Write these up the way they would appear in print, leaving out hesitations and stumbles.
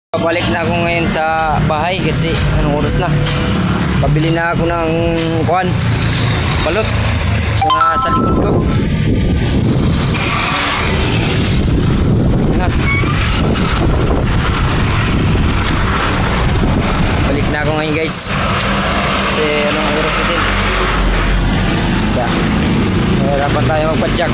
Pabalik na ako ngayon sa bahay kasi anong oras na. Pabili na ako ng balot na sa likod ko. Na. Balik na ako ngayon guys. Kasi anong oras natin? Yeah. Hirapan tayo magpadjak.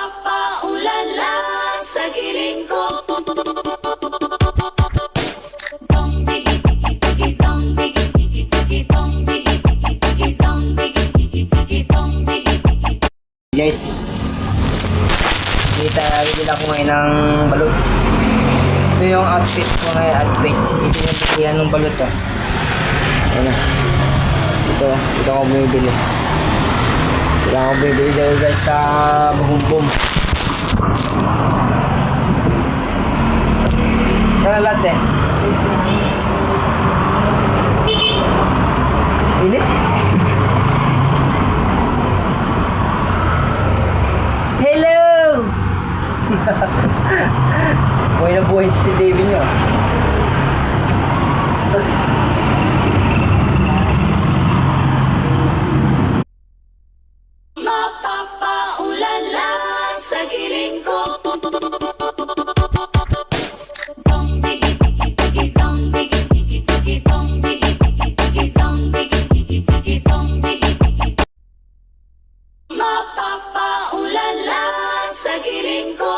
Mapapaulala sa giling ko. Guys, bili ako ngayon ng balot. Ito yung outfit ko ngayon, outfit. Ito yung bigyan ng balot to. Ayan na. Ito ako bumibili. Ito ako bumibili dahil guys sa Buhumbum. Kaya lahat eh. Init? Hello! Buhay na buhay si David nyo. Mapapaulala sa giling ko. Mapapaulala sa giling ko.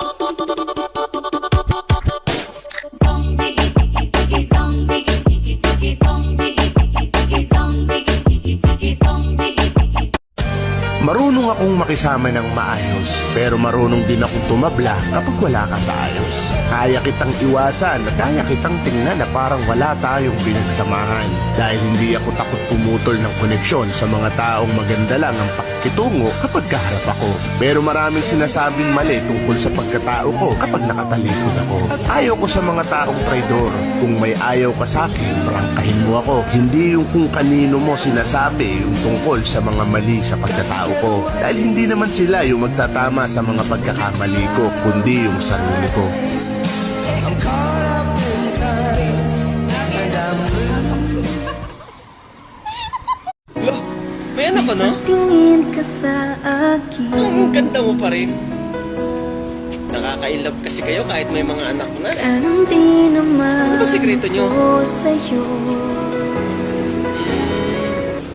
Marunong akong makisama ng maayos, pero marunong din akong tumabla kapag wala ka sa ayos. Kaya kitang iwasan at kaya kitang tingnan na parang wala tayong pinagsamahan. Dahil hindi ako takot pumutol ng koneksyon sa mga taong maganda lang ang pakikitungo kapag kaharap ako. Pero maraming sinasabing mali tungkol sa pagkatao ko kapag nakatalikod ako. Ayaw ko sa mga taong traidor. Kung may ayaw ka sa akin, prangkahin mo ako. Hindi yung kung kanino mo sinasabi yung tungkol sa mga mali sa pagkatao ko. Dahil hindi naman sila yung magtatama sa mga pagkakamali ko, kundi yung sarili ko. Lo, may anak ka na? Tingin ka sa akin. Ang ganda mo pa rin. Nakaka-inlove kasi kayo kahit may mga anak na. Anong di naman Ano ba sikreto nyo? ako sa'yo.